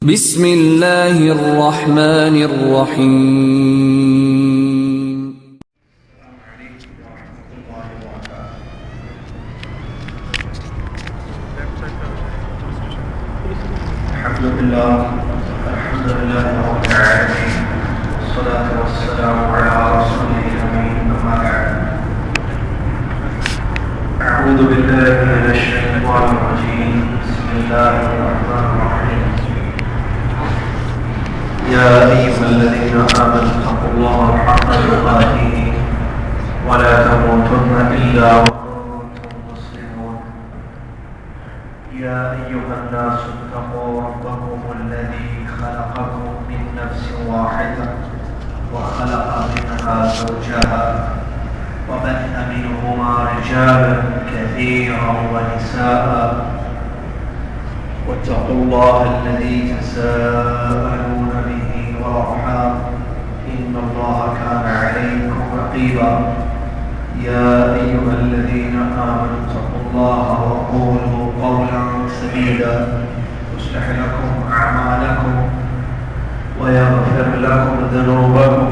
بسم اللہ الرحمن الرحیم۔ الحمدللہ رب العالمین والصلاة والسلام علی رسولہ الامین، اما بعد۔ اعوذ باللہ من الشیطان الرجیم، بسم اللہ الرحمن الرحیم۔ یا ایھا الذین آمنوا اتقوا اللہ حق تقاته ولا تموتن الا وانتم مسلمون۔ يا أيها الناس اتقوا ربكم الذي خلقكم من نفس واحدة وخلق منها زوجها وبث منهما رجالا كثيرا ونساء واتقوا الله الذي تساءلون به والأرحام إن الله كان عليكم رقيبا۔ يا أيها الذين آمنوا اتقوا الله وقولوا قولا سديدا يصلح لكم أعمالكم ويغفر لكم ذنوبكم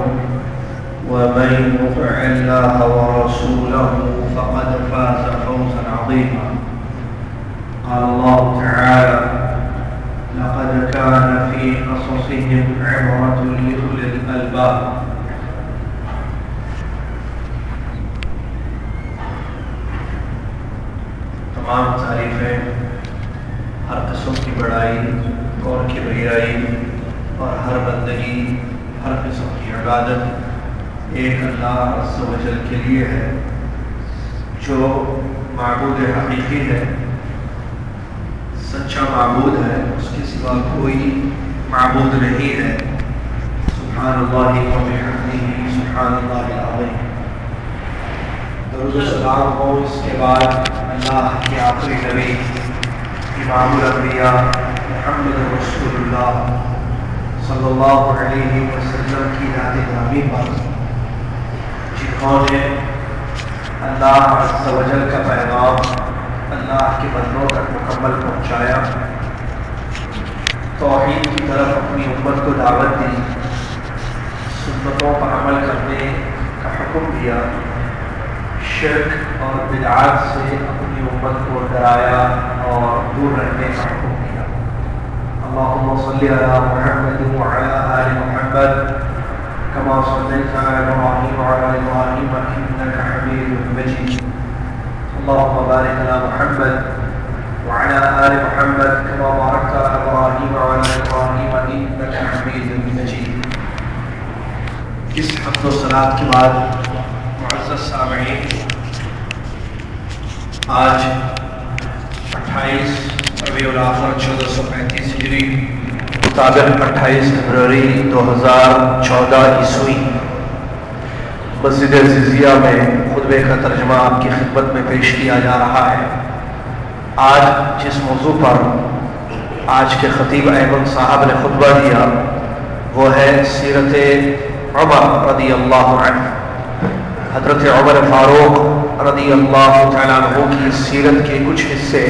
ومن يطع الله ورسوله فقد فاز فوزا عظيما۔ قال الله تعالى: لقد كان في قصصهم عبرة لأولي الألباب۔ تمام تعریفیں، ہر قسم کی بڑائی اور کبریائی اور ہر بندگی، ہر قسم کی عبادت ایک اللہ عز و جل کے لیے ہے، جو معبود حقیقی ہے، سچا معبود ہے، اس کے سوا کوئی معبود نہیں ہے۔ سبحان اللہ و بحمدہ، سبحان اللہ العظیم۔ درود و سلام ہو اس کے بعد اللہ کے آخری نبی امام الانبیاء محمد رسول اللہ صلی اللہ علیہ وسلم کی ذات گرامی پر، جنہوں نے اللہ عز و جل کا پیغام اللہ کے بندوں تک مکمل پہنچایا، توحید کی طرف اپنی امت کو دعوت دی، سنتوں پر عمل کرنے کا حکم دیا، شرک اور بدعات سے اپنی امت کو ڈرایا اور دور رہنے کا حکم دیا۔ اللہم صلی علی محمد وعلی آل محمد کما صلیت علی ابراہیم وعلی ابراہیم انک حمید مجید۔ اللہم بارک علی محمد وعلی آل محمد کما بارکت علی ابراہیم وعلی ابراہیم انک حمید مجید۔ اس حمد و صلاۃ کے بعد معزز سامعین، آج 28 ربیع الاخر 1435 ہجری مطابق 28 فروری 2014 عیسوی مسجد عزیزیہ میں خطبے کا ترجمہ آپ کی خدمت میں پیش کیا جا رہا ہے۔ آج جس موضوع پر آج کے خطیب ایمن صاحب نے خطبہ دیا وہ ہے سیرت عمر رضی اللہ عنہ۔ حضرت عمر فاروق رضی اللہ تعالیٰ عنہ کی سیرت کے کچھ حصے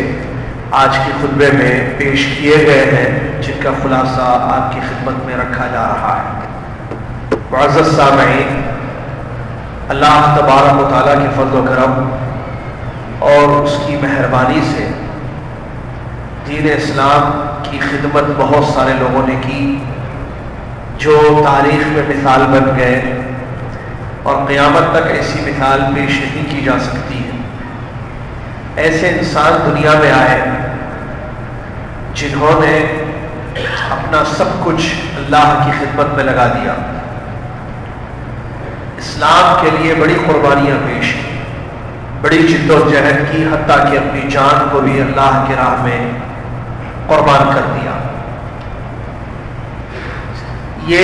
آج کے خطبے میں پیش کیے گئے ہیں، جن کا خلاصہ آپ کی خدمت میں رکھا جا رہا ہے۔ معزز سامعین، اللہ تبارک و تعالیٰ کے فضل و کرم اور اس کی مہربانی سے دین اسلام کی خدمت بہت سارے لوگوں نے کی، جو تاریخ میں مثال بن گئے اور قیامت تک ایسی مثال پیش نہیں کی جا سکتی ہے۔ ایسے انسان دنیا میں آئے جنہوں نے اپنا سب کچھ اللہ کی خدمت میں لگا دیا، اسلام کے لیے بڑی قربانیاں پیش کی، بڑی جد و جہد کی، حتیٰ کہ اپنی جان کو بھی اللہ کی راہ میں قربان کر دیا۔ یہ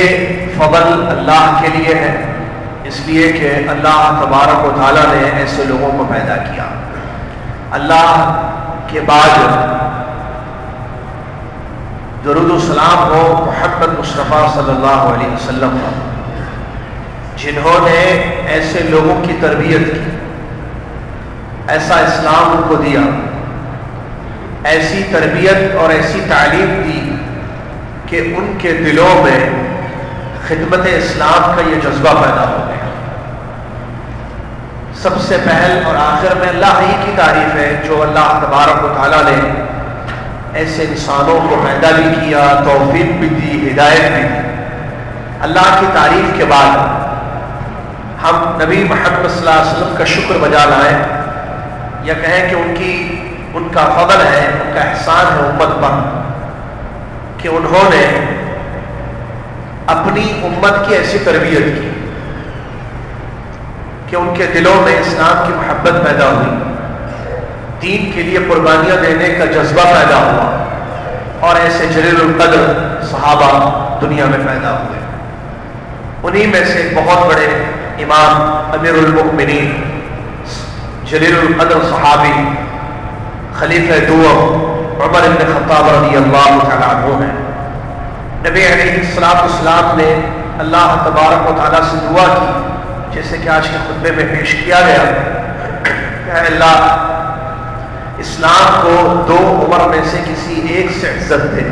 فضل اللہ کے لیے ہے، اس لیے کہ اللہ تبارک و تعالیٰ نے ایسے لوگوں کو پیدا کیا۔ اللہ کے بعد درود و سلام ہو محمد مصطفیٰ صلی اللہ علیہ وسلم پر، جنہوں نے ایسے لوگوں کی تربیت کی، ایسا اسلام ان کو دیا، ایسی تربیت اور ایسی تعلیم دی کہ ان کے دلوں میں خدمت اسلام کا یہ جذبہ پیدا ہو گیا۔ سب سے پہل اور آخر میں اللہ ہی کی تعریف ہے، جو اللہ تبارک و تعالیٰ نے ایسے انسانوں کو پیدا بھی کیا، توفیق بھی دی، ہدایت بھی دی۔ اللہ کی تعریف کے بعد ہم نبی محمد صلی اللہ علیہ وسلم کا شکر بجا لائیں، یا کہیں کہ ان کا فضل ہے، ان کا احسان ہے امت پر، کہ انہوں نے اپنی امت کی ایسی تربیت کی کہ ان کے دلوں میں اسلام کی محبت پیدا ہوئی، دین کے لیے قربانیاں دینے کا جذبہ پیدا ہوا، اور ایسے جلیل القدر صحابہ دنیا میں پیدا ہوئے۔ انہی میں سے ایک بہت بڑے امام امیر المؤمنین جلیل القدر صحابی خلیفہ دوم عمر بن خطاب رضی اللہ تعالیٰ عنہ ہیں۔ نبی علیہ السلام نے اللہ تبارک و تعالیٰ سے دعا کی، جیسے کہ آج کے خطبے میں پیش کیا گیا، کہ اللہ اسلام کو دو عمر میں سے کسی ایک سے عزت دے،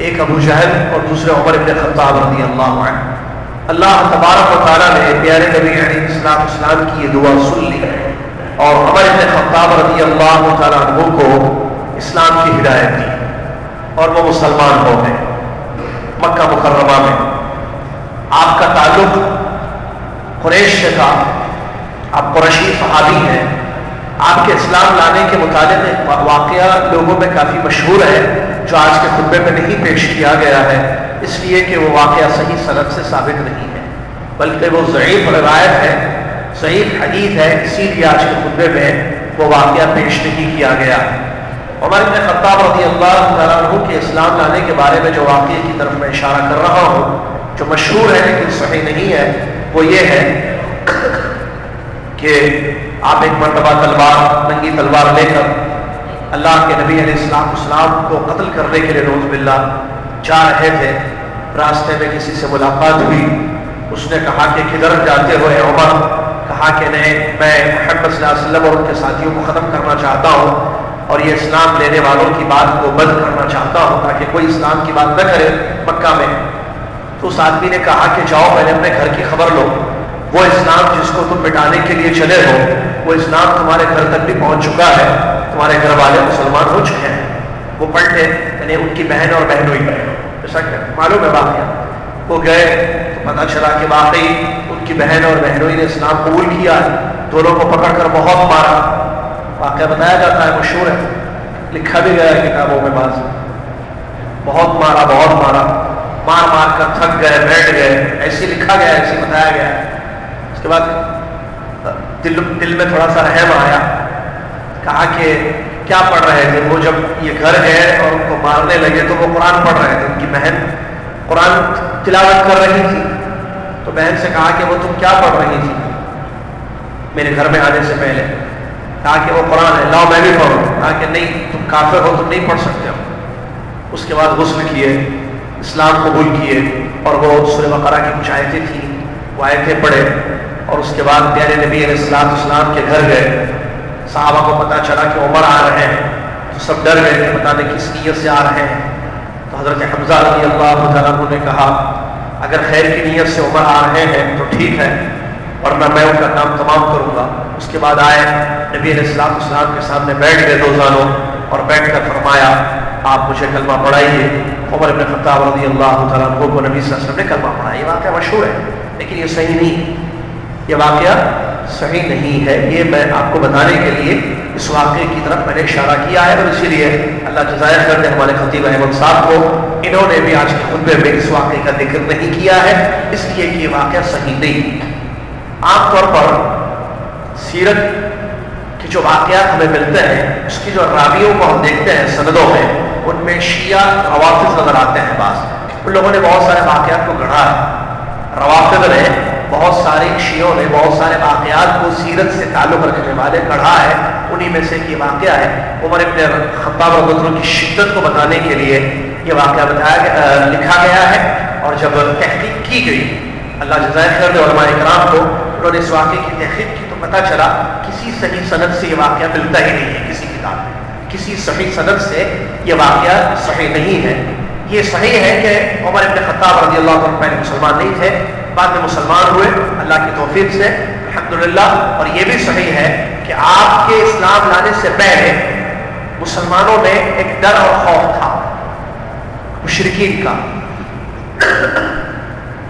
ایک ابو جہل اور دوسرے عمر بن خطاب رضی اللہ عنہ۔ اللہ تبارک و تعالیٰ نے پیارے نبی علیہ السلام کی یہ دعا سن لی، اور عمر بن خطاب رضی اللہ تعالیٰ عنہ کو اسلام کی ہدایت دی، اور وہ مسلمان ہو گئے مکہ مکرمہ میں۔ آپ کا تعلق قریش سے تھا، آپ قریشی صحابی ہیں۔ آپ کے اسلام لانے کے متعلق ایک واقعہ لوگوں میں کافی مشہور ہے، جو آج کے خطبے میں نہیں پیش کیا گیا ہے، اس لیے کہ وہ واقعہ صحیح سند سے ثابت نہیں ہے، بلکہ وہ ضعیف روایت ہے، ضعیف حدیث ہے، اسی لیے آج کے خطبے میں وہ واقعہ پیش نہیں کیا گیا۔ عمر بن خطاب رضی اللہ تعالیٰ عنہ کے اسلام لانے کے بارے میں جو واقعے کی طرف میں اشارہ کر رہا ہوں، جو مشہور ہے لیکن صحیح نہیں ہے، وہ یہ ہے کہ آپ ایک مرتبہ ننگی تلوار لے کر اللہ کے نبی علیہ السلام کو قتل کرنے کے لیے نعوذ باللہ جا رہے تھے۔ راستے میں کسی سے ملاقات ہوئی، اس نے کہا کہ کدھر جاتے ہوئے عمر؟ کہا کہ نہیں، میں محمد صلی اللہ علیہ وسلم اور ان کے ساتھیوں کو ختم کرنا چاہتا ہوں، اور یہ اسلام لینے والوں کی بات کو بند کرنا چاہتا ہوں، تاکہ کوئی اسلام کی بات نہ کرے مکہ میں۔ تو اس آدمی نے کہا کہ جاؤ پہلے اپنے گھر کی خبر لو، وہ اسلام جس کو تم مٹانے کے لیے چلے ہو، وہ اسلام تمہارے گھر تک بھی پہنچ چکا ہے، تمہارے گھر والے مسلمان ہو چکے ہیں۔ وہ پلٹے، یعنی ان کی بہن اور بہنوئی، جیسا کہ معلوم ہے واقعہ، وہ گئے تو پتہ چلا کہ واقعی ان کی بہن اور بہنوئی نے اسلام قبول کیا، دونوں کو پکڑ کر بہت مارا۔ واقعہ بتایا جاتا ہے، مشہور ہے، لکھا بھی گیا ہے کتابوں میں، بعض بہت مارا، مار مار کر تھک گئے، بیٹھ گئے، ایسے لکھا گیا، ایسے بتایا گیا۔ اس کے بعد دل میں تھوڑا سا رحم آیا، کہا کہ کیا پڑھ رہے تھے؟ وہ جب یہ گھر گئے اور ان کو مارنے لگے تو وہ قرآن پڑھ رہے تھے، ان کی بہن قرآن تلاوت کر رہی تھی۔ تو بہن سے کہا کہ وہ تم کیا پڑھ رہی تھی میرے گھر میں آنے سے پہلے؟ کہا کہ وہ قرآن ہے، لاؤ میں بھی پڑھوں۔ کہا کہ نہیں، تم کافر ہو، تم نہیں پڑھ سکتے ہو۔ اس کے بعد غسل کیے، اسلام قبول کیے، اور وہ سورہ بقرہ کی کچھ آیتیں تھیں، وہ آیتیں پڑھے، اور اس کے بعد پیارے نبی علیہ السلام کے گھر گئے۔ صحابہ کو پتہ چلا کہ عمر آ رہے ہیں، تو سب ڈر گئے کہ پتہ نہیں کس نیت سے آ رہے ہیں۔ تو حضرت حمزہ رضی اللہ تعالیٰ عنہ نے کہا اگر خیر کی نیت سے عمر آ رہے ہیں تو ٹھیک ہے، ورنہ میں ان کا کام تمام کروں گا۔ اس کے بعد آئے، نبی علیہ السلام کے سامنے بیٹھ گئے دو زانوں، اور بیٹھ کر فرمایا آپ مجھے کلمہ پڑھائیے۔ عمر بن خطاب رضی اللہ تعالیٰ عنہ کو نبی صلی اللہ علیہ وسلم نے کلمہ پڑھایا۔ یہ واقعہ مشہور ہے، لیکن یہ صحیح نہیں، یہ واقعہ صحیح نہیں ہے۔ یہ میں آپ کو بتانے کے لیے اس واقعے کی طرف میں نے اشارہ کیا ہے، اور اسی لیے اللہ جزائے خیر دے ہمارے خطیب احمد صاحب کو، انہوں نے بھی آج کے خطبے میں اس واقعے کا ذکر نہیں کیا ہے، اس لیے کہ یہ واقعہ صحیح نہیں۔ عام طور پر سیرت کے جو واقعات ہمیں ملتے ہیں، اس کی جو راویوں کو ہم دیکھتے ہیں سندوں میں، ان میں شیعہ روافض نظر آتے ہیں۔ بعض ان لوگوں نے بہت سارے واقعات کو گڑھا ہے، روافض نے بہت سارے شیعوں نے بہت سارے واقعات کو سیرت سے تعلق رکھنے والے گڑھا ہے۔ انہی میں سے یہ واقعہ ہے، عمر بن خطاب رضی اللہ عنہ کی شدت کو بتانے کے لیے یہ واقعہ لکھا گیا ہے۔ اور جب تحقیق کی گئی، اللہ جزائے خیر دے علماء اکرام کو، انہوں نے اس واقعے کی تحقیق کی تو پتہ چلا کسی صحیح سند سے یہ واقعہ ملتا ہی نہیں ہے، کسی کتاب میں کسی صحیح سند سے یہ واقعہ صحیح نہیں ہے۔ یہ صحیح ہے کہ عمر ابن خطاب رضی اللہ عنہ پہلے مسلمان نہیں تھے، بعد میں مسلمان ہوئے اللہ کی توفیق سے الحمدللہ. اور یہ بھی صحیح ہے کہ آپ کے اسلام لانے سے پہلے مسلمانوں میں ایک ڈر اور خوف تھا مشرکین کا،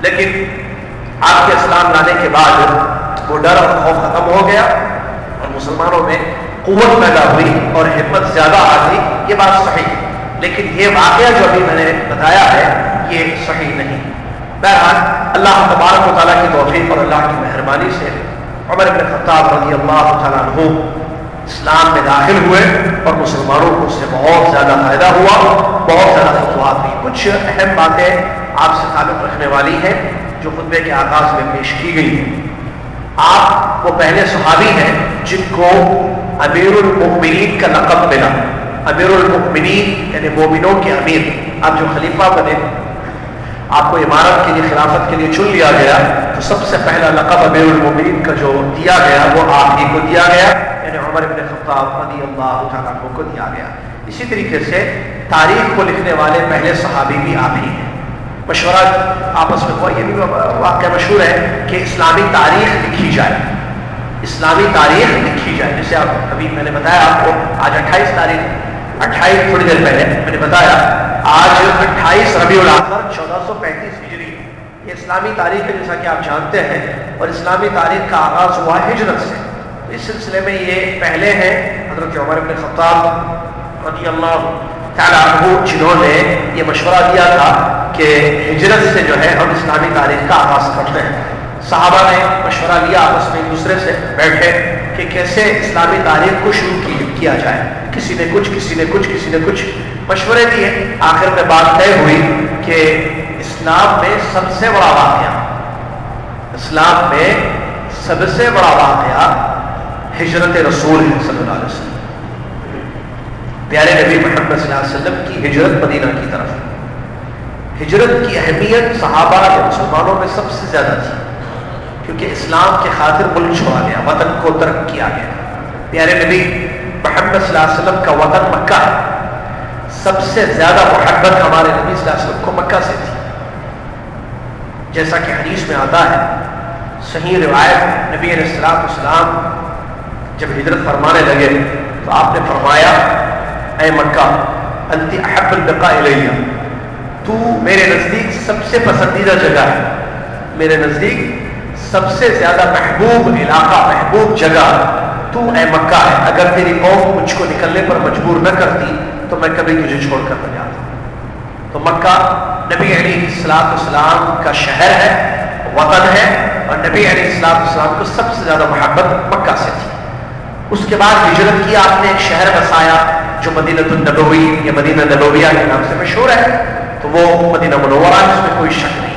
لیکن آپ کے اسلام لانے کے بعد وہ ڈر اور خوف ختم ہو گیا اور مسلمانوں میں قوت پیدا ہوئی اور ہمت زیادہ آ گئی. یہ بات صحیح، لیکن یہ واقعہ جو ابھی میں نے بتایا ہے یہ صحیح نہیں. بہرحال اللہ تبارک و تعالیٰ کی توفیق اور اللہ کی مہربانی سے عمر بن خطاب رضی اللہ تعالیٰ عنہ اسلام میں داخل ہوئے اور مسلمانوں کو اس سے بہت زیادہ فائدہ ہوا، بہت زیادہ فتوحات ہوئی. کچھ اہم باتیں آپ سے تعلق رکھنے والی ہیں جو خطبے کے آغاز میں پیش کی گئی ہیں. آپ وہ پہلے صحابی ہیں جن کو امیر المؤمنین کا لقب ملا. امیر المؤمنین یعنی مومنوں کے امیر. آپ جو خلیفہ بنے، آپ کو امارت کے لیے خلافت کے لیے چن لیا گیا تو سب سے پہلا لقب امیر المؤمنین کا جو دیا گیا وہ آپ ہی کو دیا گیا، یعنی عمر بن خطاب رضی اللہ تعالیٰ عنہ کو دیا گیا. اسی طریقے سے تاریخ کو لکھنے والے پہلے صحابی بھی آپ ہی ہیں. مشورہ آپس میں ہوا، یہ بھی واقعہ مشہور ہے کہ اسلامی تاریخ لکھی جائے، اسلامی تاریخ لکھی جائے. جیسے آپ ابھی میں نے بتایا آپ کو آج 28 تاریخ، 28 تھوڑی دیر پہلے میں نے بتایا آج 28 ربیع الاخر 1435 ہجری. یہ اسلامی تاریخ ہے جیسا کہ آپ جانتے ہیں، اور اسلامی تاریخ کا آغاز ہوا ہجرت سے. اس سلسلے میں یہ پہلے ہیں حضرت عمر بن خطاب رضی اللہ تعالیٰ عنہ جنہوں نے یہ مشورہ دیا تھا کہ ہجرت سے جو ہے ہم اسلامی تاریخ کا آغاز کرتے ہیں. صحابہ نے مشورہ لیا آپس میں ایک دوسرے سے بیٹھے کہ کیسے اسلامی تاریخ کو شروع کیا جائے. کسی نے کچھ، کسی نے کچھ، کسی نے کچھ مشورے دیے. آخر میں بات طے ہوئی کہ اسلام میں سب سے بڑا واقعہ، اسلام میں سب سے بڑا واقعہ ہجرت رسول صلی اللہ علیہ وسلم، پیارے نبی محمد صلی اللہ علیہ وسلم کی ہجرت مدینہ کی طرف. ہجرت کی اہمیت صحابہ یا مسلمانوں میں سب سے زیادہ تھی، کیونکہ اسلام کے خاطر ملک چھوڑا گیا، وطن کو ترک کیا گیا. پیارے نبی محمد صلی اللہ علیہ وسلم کا وطن مکہ ہے. سب سے زیادہ محبت ہمارے نبی صلی اللہ علیہ وسلم کو مکہ سے تھی، جیسا کہ حدیث میں آتا ہے صحیح روایت. نبی علیہ السلام جب ہجرت فرمانے لگے تو آپ نے فرمایا اے مکہ انت احب البقاء الیہ، تو میرے نزدیک سب سے پسندیدہ جگہ ہے، میرے نزدیک سب سے زیادہ محبوب علاقہ، محبوب جگہ تو اے مکہ ہے. اگر تیری قوم مجھ کو نکلنے پر مجبور نہ کرتی تو میں کبھی تجھے چھوڑ کر نہ جاتا. تو مکہ نبی علیہ السلام کا شہر ہے، وطن ہے، اور نبی علیہ السلام کو سب سے زیادہ محبت مکہ سے تھی. اس کے بعد ہجرت کی، آپ نے ایک شہر بسایا جو مدینہ النبوی یا مدینہ نبویہ کے نام سے مشہور ہے، تو وہ مدینہ منورہ، اس میں کوئی شک نہیں.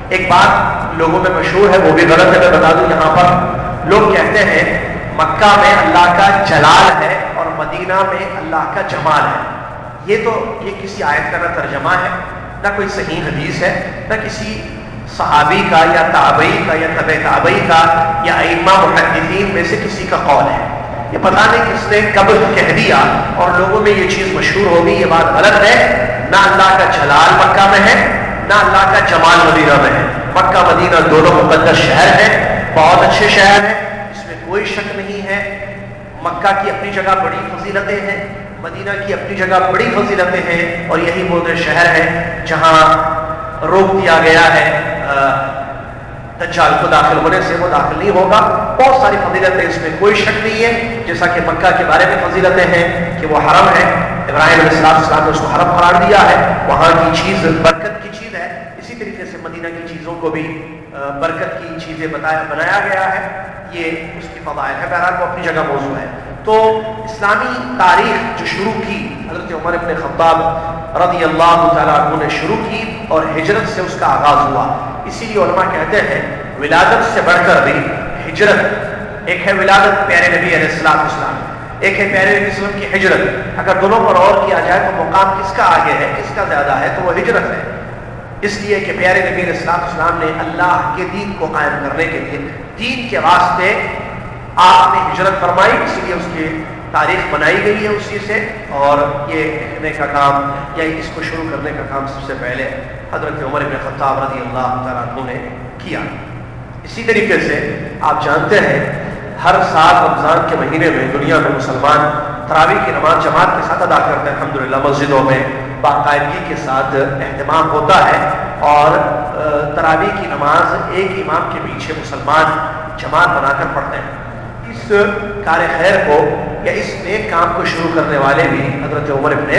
ایک بات لوگوں میں مشہور ہے، وہ بھی غلط ہے، میں بتا دوں یہاں پر. لوگ کہتے ہیں مکہ میں اللہ کا جلال ہے اور مدینہ میں اللہ کا جمال ہے. یہ کسی آیت کا نہ ترجمہ ہے، نہ کوئی صحیح حدیث ہے، نہ کسی صحابی کا یا تابعی کا یا تبع تابعی کا یا ائمہ محدثین میں سے کسی کا قول ہے. یہ پتہ نہیں کس نے کب کہہ دیا اور لوگوں میں یہ چیز مشہور ہو گئی. یہ بات غلط ہے. نہ اللہ کا جلال مکہ میں ہے، نہ اللہ کا جمال مدینہ میں ہے. مکہ مدینہ دونوں مقدس شہر ہیں، بہت اچھے شہر ہیں، اس میں کوئی شک نہیں ہے. مکہ کی اپنی جگہ بڑی فضیلتیں ہیں، مدینہ کی اپنی جگہ بڑی فضیلتیں ہیں، اور یہی وہ شہر ہے جہاں روک دیا گیا ہے دجال کو داخل ہونے سے. وہ داخل نہیں ہوگا. بہت ساری فضیلتیں، اس میں کوئی شک نہیں ہے. جیسا کہ مکہ کے بارے میں فضیلتیں ہیں کہ وہ حرم ہے، ابراہیم علیہ السلام نے اس کو حرم قرار دیا ہے، وہاں کی چیز برکت کی چیز ہے. اسی طریقے سے مدینہ کی چیزوں کو بھی برکت کی چیزیں بنایا گیا ہے. یہ اس کی فضائل ہے. بہرحال وہ اپنی جگہ موضوع ہے. تو اسلامی تاریخ جو شروع کی حضرت عمر بن خطاب رضی اللہ تعالیٰ عنہ نے شروع کی، اور ہجرت سے اس کا آغاز ہوا. اسی لیے علماء کہتے ہیں ولادت سے بڑھ کر بھی ہجرت، ایک ہے ولادت پیارے نبی علیہ السلام، ایک ہے پیارے نبی وسلم کی ہجرت. اگر دونوں پر غور کیا جائے تو مقام کس کا آگے ہے، کس کا زیادہ ہے، تو وہ ہجرت ہے. اس لیے کہ پیارے نبی علیہ السلام نے اللہ کے دین کو قائم کرنے کے لیے، دین کے واسطے آپ نے ہجرت فرمائی. اس لیے اس کے تاریخ بنائی گئی ہے اسی سے، اور یہ لکھنے کا کام یا اس کو شروع کرنے کا کام سب سے پہلے حضرت عمر بن خطاب رضی اللہ تعالیٰ عنہ نے کیا۔ اسی طریقے سے آپ جانتے ہیں ہر سال رمضان کے مہینے میں دنیا میں مسلمان تراویح کی نماز جماعت کے ساتھ ادا کرتے ہیں۔ الحمدللہ مسجدوں میں باقاعدگی کے ساتھ اہتمام ہوتا ہے، اور تراویح کی نماز ایک امام کے پیچھے مسلمان جماعت بنا کر پڑھتے ہیں۔ اس کار خیر کو یا اس نیک کام کو شروع کرنے والے بھی حضرت عمر بن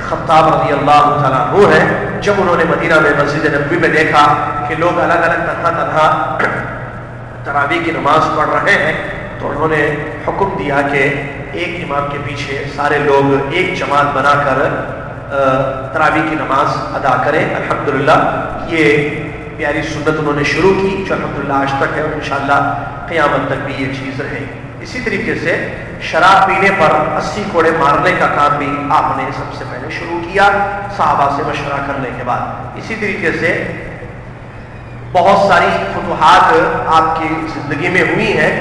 خطاب رضی اللہ تعالیٰ عنہ ہیں۔ جب انہوں نے مدینہ میں مسجد نبوی میں دیکھا کہ لوگ الگ الگ تنہا تراویح کی نماز پڑھ رہے ہیں، تو انہوں نے حکم دیا کہ ایک امام کے پیچھے سارے لوگ ایک جماعت بنا کر تراویح کی نماز ادا کریں۔ الحمدللہ یہ پیاری سنت انہوں نے شروع کی، جو الحمدللہ آج تک ہے، اور انشاءاللہ قیامت تک بھی یہ چیز رہے۔ اسی طریقے سے شراب پینے پر 80 کوڑے مارنے کا کام بھی آپ نے سب سے پہلے شروع کیا صحابہ سے مشورہ کرنے کے بعد۔ اسی طریقے سے بہت ساری فتوحات آپ کی زندگی میں ہوئی ہیں،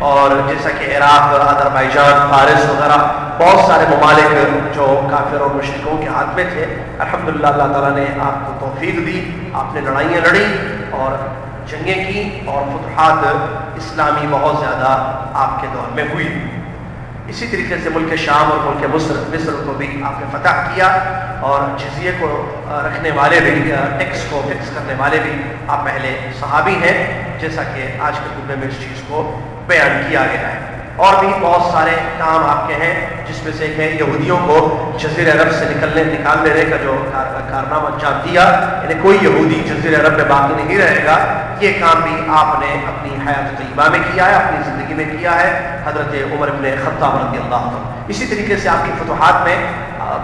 اور جیسا کہ عراق، آذربائیجان، فارس وغیرہ بہت سارے ممالک جو کافر اور مشرکوں کے ہاتھ میں تھے، الحمدللہ اللہ تعالیٰ نے آپ کو توفیق دی، آپ نے لڑائیاں لڑی اور جنگیں کی، اور فتوحات اسلامی بہت زیادہ آپ کے دور میں ہوئی۔ اسی طریقے سے ملک شام اور ملک مصر کو بھی آپ نے فتح کیا، اور جزیے کو رکھنے والے بھی، ٹیکس کو فکس کرنے والے بھی آپ پہلے صحابی ہیں، جیسا کہ آج کے خطبے میں اس چیز کو بیان کیا گیا ہے۔ اور بھی بہت سارے کام آپ کے ہیں، جس میں سے ایک ہے یہودیوں کو جزیرہ عرب سے نکال دینے کا جو کارنامہ انجام دیا، یعنی کوئی یہودی جزیرہ عرب میں باقی نہیں رہے گا۔ یہ کام بھی آپ نے اپنی حیات طیبہ میں کیا ہے، اپنی زندگی میں کیا ہے، حضرت عمر بن خطاب رضی اللہ عنہ۔ اسی طریقے سے آپ کی فتوحات میں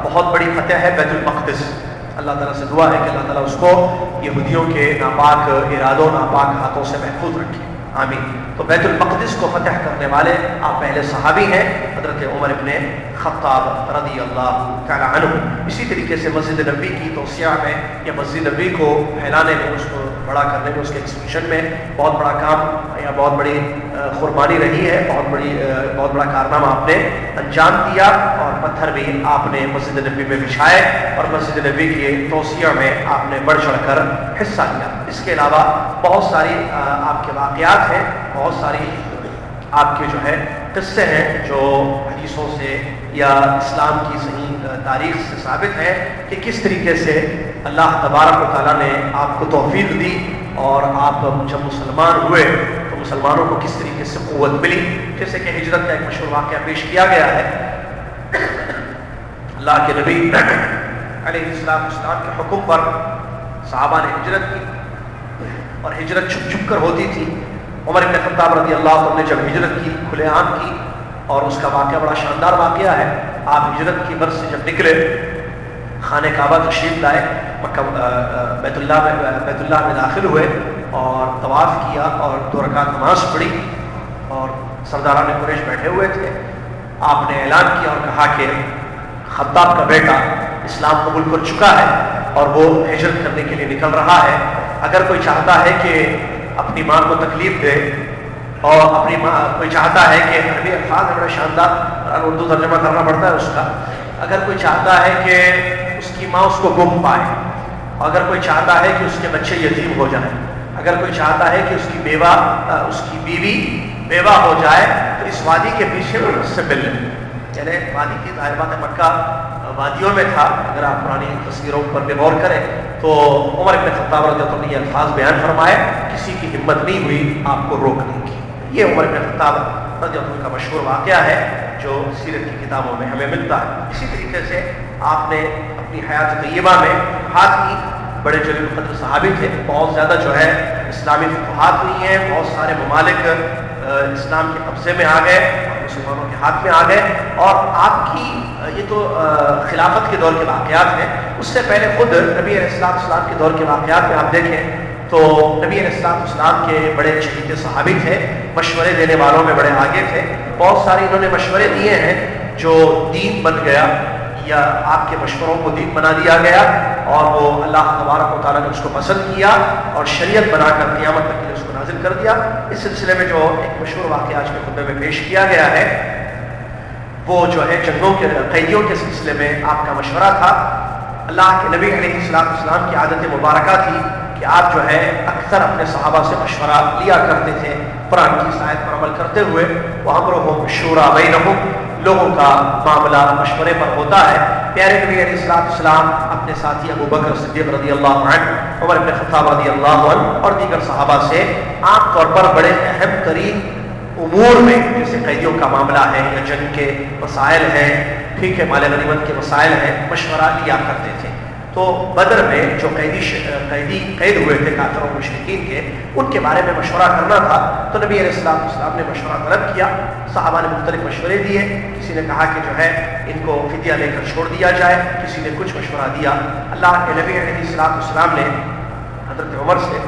بہت بڑی فتح ہے بیت المقدس۔ اللہ تعالیٰ سے دعا ہے کہ اللہ تعالیٰ اس کو یہودیوں کے ناپاک ارادوں، ناپاک ہاتھوں سے محفوظ رکھے، آمین۔ تو بیت المقدس کو فتح کرنے والے آپ پہلے صحابی ہیں، حضرت عمر بن خطاب رضی اللہ تعالیٰ عنہ۔ اسی طریقے سے مسجد نبوی کی توسیع میں یا مسجد نبوی کو پھیلانے میں، اس کو بڑا کرنے میں، اس کے ایکسپینشن میں بہت بڑا کام یا بہت بڑی قربانی رہی ہے، بہت بڑا کارنامہ آپ نے انجام دیا، اور پتھر بھی آپ نے مسجد نبوی میں بچھائے، اور مسجد نبوی کی توسیع میں آپ نے بڑھ چڑھ کر حصہ لیا۔ اس کے علاوہ بہت ساری آپ کے واقعات ہیں، بہت ساری آپ کے جو ہے قصے ہیں جو حدیثوں سے یا اسلام کی صحیح تاریخ سے ثابت ہے کہ کس طریقے سے اللہ تبارک و تعالیٰ نے آپ کو توفیق دی، اور آپ جب مسلمان ہوئے تو مسلمانوں کو کس طریقے سے قوت ملی۔ جیسے کہ ہجرت کا ایک مشہور واقعہ پیش کیا گیا ہے۔ اللہ کے نبی علیہ السلام کے حکم پر صحابہ نے ہجرت کی، اور ہجرت چھپ چھپ کر ہوتی تھی۔ عمر بن خطاب رضی اللہ عنہ نے جب ہجرت کی، کھلے عام کی، اور اس کا واقعہ بڑا شاندار واقعہ ہے۔ آپ ہجرت کی غرض سے جب نکلے، خانہ کعبہ تشریف لائے، مکہ بیت اللہ میں داخل ہوئے، اور طواف کیا، اور 2 رکعت نماز پڑھی، اور سرداران قریش بیٹھے ہوئے تھے۔ آپ نے اعلان کیا اور کہا کہ خطاب کا بیٹا اسلام قبول کر چکا ہے، اور وہ ہجرت کرنے کے لیے نکل رہا ہے۔ اگر کوئی چاہتا ہے کہ اپنی ماں کو تکلیف دے، اور کوئی چاہتا ہے کہ عربی الفاظ بڑا شاندار، اردو ترجمہ کرنا پڑتا ہے اس کا، اگر کوئی چاہتا ہے کہ اس کی ماں اس کو گم پائے، اگر کوئی چاہتا ہے کہ اس کے بچے یتیم ہو جائیں، اگر کوئی چاہتا ہے کہ اس کی بیوی بیوہ ہو جائے، تو اس وادی کے پیچھے وہ اس سے مل لیں۔ یعنی وادی کی ظاہر بات ہے، مکہ وادیوں میں تھا۔ اگر آپ پرانی تصویروں پر بھی غور کریں تو عمر بن خطاب رضی اللہ عنہ نے یہ الفاظ بیان فرمائے، کسی کی ہمت نہیں ہوئی آپ کو روکنے کی۔ یہ عمر بن خطاب رضی اللہ عنہ کا مشہور واقعہ ہے جو سیرت کی کتابوں میں ہمیں ملتا ہے۔ اسی طریقے سے آپ نے اپنی حیات طیبہ میں فتوحات کی، بڑے جلیل القدر صحابی تھے، بہت زیادہ جو ہے اسلامی فتوحات ہوئی ہیں، بہت سارے ممالک اسلام کے قبضے میں آ گئے، مسلمانوں کے ہاتھ میں آ گئے۔ اور آپ کی یہ تو خلافت کے دور کے واقعات ہیں، اس سے پہلے خود نبی علیہ السلام کے دور کے واقعات میں آپ دیکھیں تو نبی علیہ السلام کے بڑے چہیتے صحابی تھے، مشورے دینے والوں میں بڑے آگے تھے، بہت سارے انہوں نے مشورے دیے ہیں جو دین بن گیا، یا آپ کے مشوروں کو دین بنا دیا گیا، اور وہ اللہ تبارک و تعالیٰ نے اس کو پسند کیا اور شریعت بنا کر قیامت تک کے لیے اس کو نازل کر دیا۔ اس سلسلے میں جو ایک مشہور واقعہ آج کے خطبے میں پیش کیا گیا ہے، وہ جو ہے جنگوں کے قیدیوں کے سلسلے میں آپ کا مشورہ تھا۔ اللہ کے نبی علیہ السلام کی عادت مبارکہ تھی کہ آپ جو ہے اکثر اپنے صحابہ سے مشورہ لیا کرتے تھے قرآن کی اس آیت پر عمل کرتے ہوئے، وَأَمْرُهُمْ شُورَىٰ بَيْنَهُمْ، لوگوں کا معاملہ مشورے پر ہوتا ہے۔ پیارے نبی علیہ السلام اپنے ساتھی ابو بکر صدیق رضی اللہ عنہ، عمر بن خطاب رضی اللہ عنہ اور دیگر صحابہ سے عام طور پر بڑے اہم ترین امور میں، جیسے قیدیوں کا معاملہ ہے یا جنگ کے مسائل ہیں، ٹھیک ہے، مال غنیمت کے مسائل ہیں، مشورہ لیا کرتے تھے۔ تو بدر میں جو قید ہوئے تھے کافروں مشرکین کے، ان کے بارے میں مشورہ کرنا تھا، تو نبی علیہ السلام نے مشورہ طلب کیا۔ صحابہ نے مختلف مشورے دیے، کسی نے کہا کہ جو ہے ان کو فدیہ لے کر چھوڑ دیا جائے، کسی نے کچھ مشورہ دیا۔ اللہ کے نبی علیہ السلام نے حضرت عمر سے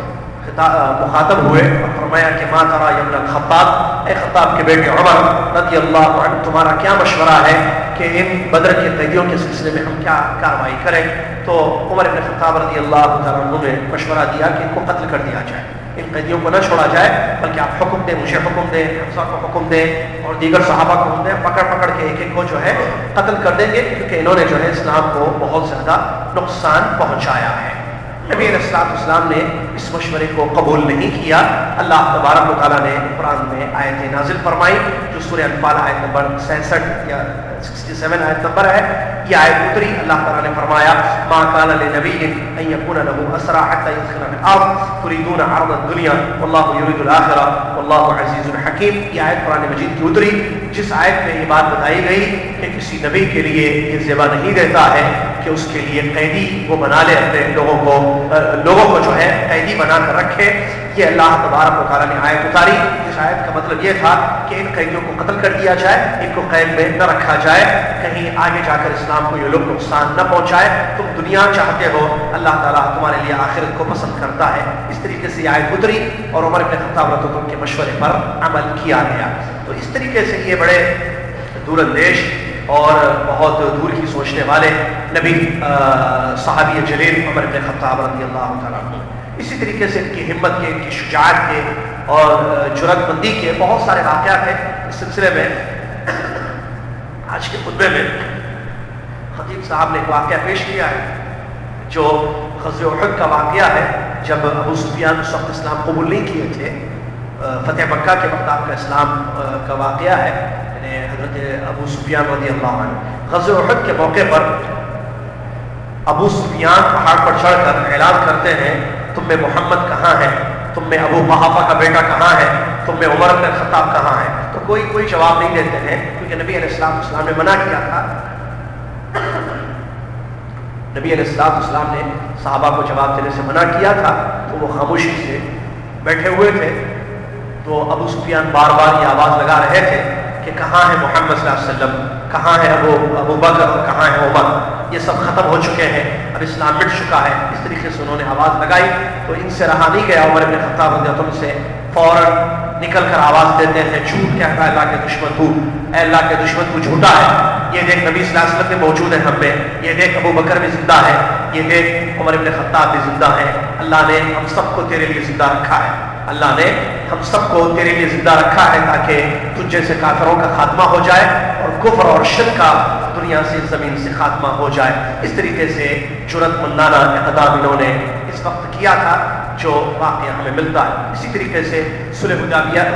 مخاطب ہوئے اور فرمایا کہ ما ترى یا ابن الخطاب، اے خطاب کے بیٹے عمر رضی اللہ عنہ، تمہارا کیا مشورہ ہے کہ ان بدر کے قیدیوں کے سلسلے میں ہم کیا کارروائی کریں؟ تو عمر بن خطاب رضی اللہ تعالیٰ عنہ نے مشورہ دیا کہ ان کو قتل کر دیا جائے، ان قیدیوں کو نہ چھوڑا جائے، بلکہ آپ حکم دیں، مجھے حکم دیں، حفصہ کو حکم دیں اور دیگر صحابہ کو حکم دیں، پکڑ پکڑ کے ایک ایک کو جو ہے قتل کر دیں گے، کیونکہ انہوں نے جو ہے اسلام کو بہت زیادہ نقصان پہنچایا ہے۔ نبی علیہ السلام نے اس مشورے کو قبول نہیں کیا۔ اللہ تبارک و تعالیٰ نے قرآن میں آیت نازل فرمائی جو سورہ انفال آیت نمبر 66 یا 67 آیت نمبر ہے، یہ آیت اتری۔ اللہ تعالیٰ نے فرمایا ما کان لنبی ان یکون له اسرى حتى يثخن في الارض تريدون عرض الدنيا والله يريد الاخرة والله عزيز حکیم۔ یہ آیت قرآن مجید کی اتری جس آیت میں یہ بات بتائی گئی کہ کسی نبی کے لیے یہ زیبا نہیں دیتا ہے کہ اس کے لیے قیدی وہ بنا لے، اپنے لوگوں کو جو ہے قیدی بنا کر رکھے۔ یہ اللہ تبارک و تعالیٰ نے آیت اتاری، اس آیت کا مطلب یہ تھا کہ ان قیدیوں کو قتل کر دیا جائے، ان کو قید میں نہ رکھا جائے، کہیں آگے جا کر اسلام کو یہ لوگ نقصان نہ پہنچائے۔ تم دنیا چاہتے ہو، اللہ تعالیٰ تمہارے لیے آخرت کو پسند کرتا ہے۔ اس طریقے سے یہ آیت اتری اور عمر بن خطاب رضی اللہ عنہ کے مشورے پر عمل کیا گیا۔ تو اس طریقے سے یہ بڑے دور اندیش اور بہت دور کی سوچنے والے نبی صحابی جلیل عمر بن خطاب رضی اللہ تعالیٰ عنہ، اسی طریقے سے ان کی ہمت کے، ان کی شجاعت کے اور جرأت مندی کے بہت سارے واقعات ہیں۔ اس سلسلے میں آج کے خطبے میں خطیب صاحب نے ایک واقعہ پیش کیا ہے جو غزوہ احد کا واقعہ ہے، جب ابو سفیان اس وقت اسلام قبول نہیں کیے تھے۔ فتح مکہ کے وقت آپ کا اسلام کا واقعہ ہے، یعنی حضرت ابو سفیان رضی اللہ عنہ غزوہ احد کے موقع پر ابو سفیان پہاڑ پر چڑھ کر اعلان کرتے ہیں تم میں محمد کہاں ہے، تم میں ابو قحافہ کا بیٹا کہاں ہے، تم میں عمر بن خطاب کہاں ہے؟ تو کوئی جواب نہیں دیتے ہیں، کیونکہ نبی علیہ السلام نے منع کیا تھا۔ نبی علیہ السلام نے صحابہ کو جواب دینے سے منع کیا تھا، تو وہ خاموشی سے بیٹھے ہوئے تھے۔ تو ابو سفیان بار بار یہ آواز لگا رہے تھے کہ کہاں ہے محمد صلی اللہ علیہ وسلم، کہاں ہے ابو بکر اور کہاں ہے عمر، یہ سب ختم ہو چکے ہیں، اب اسلام مٹ چکا ہے۔ اس طریقے سے انہوں نے آواز لگائی تو ان سے رہا نہیں گیا۔ عمر بن خطاب رضی اللہ عنہ سے فوراً نکل کر آواز دیتے ہیں جھوٹ کہتا ہے اللہ کے دشمن تو، اے اللہ کے دشمن تو جھوٹا ہے، یہ دیکھ نبی صلی اللہ علیہ وسلم بھی موجود ہے ہم میں، یہ دیکھ ابو بکر بھی زندہ ہے، یہ دیکھ عمر بن خطاب بھی زندہ ہے، اللہ نے ہم سب کو تیرے لیے زندہ رکھا ہے، اللہ نے ہم سب کو تیرے لیے زندہ رکھا ہے تاکہ تجھ جیسے کافروں کا خاتمہ ہو جائے اور کفر اور شرک کا دنیا سے زمین سے خاتمہ ہو جائے۔ اس طریقے سے جرأت مندانہ اقدام انہوں نے اس وقت کیا تھا جو واقعہ ہمیں ملتا ہے۔ اسی طریقے سے صلح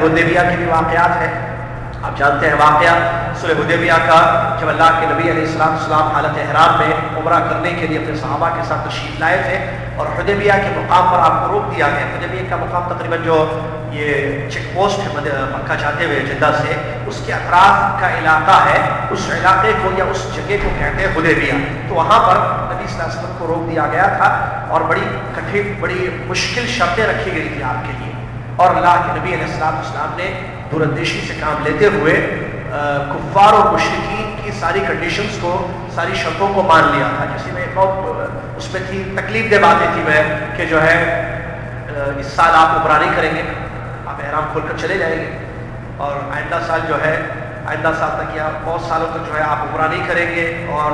حدیبیہ کے بھی واقعات ہیں، آپ جانتے ہیں واقعہ صلح حدیبیہ کا، جب اللہ کے نبی علیہ السلام حالت احرام میں عمرہ کرنے کے لیے اپنے صحابہ کے ساتھ تشریف لائے تھے اور حدیبیہ کے مقام پر آپ کو روک دیا گیا۔ حدیبیہ کا مقام تقریباً جو یہ چیک پوسٹ ہے مکہ جاتے ہوئے جدہ سے، اس کے اطراف کا علاقہ ہے، اس علاقے کو یا اس جگہ کو کہتے ہیں حدیبیہ۔ تو وہاں پر نبی صلی اللہ علیہ وسلم کو روک دیا گیا تھا اور بڑی مشکل شرطیں رکھی گئی تھی آپ کے لیے، اور اللہ کے نبی علیہ السلام نے دور اندیشی سے کام لیتے ہوئے کفار اور مشرکین کی ساری کنڈیشنز کو، ساری شرطوں کو مان لیا تھا، جس میں بہت اس میں تھی تکلیف دہ باتیں تھی میں کہ جو ہے اس سال آپ عمرہ نہیں کریں گے، آپ احرام کھول کر چلے جائیں گے، اور آئندہ سال جو ہے آئندہ سال تک یا بہت سالوں تک جو ہے آپ عمرہ نہیں کریں گے، اور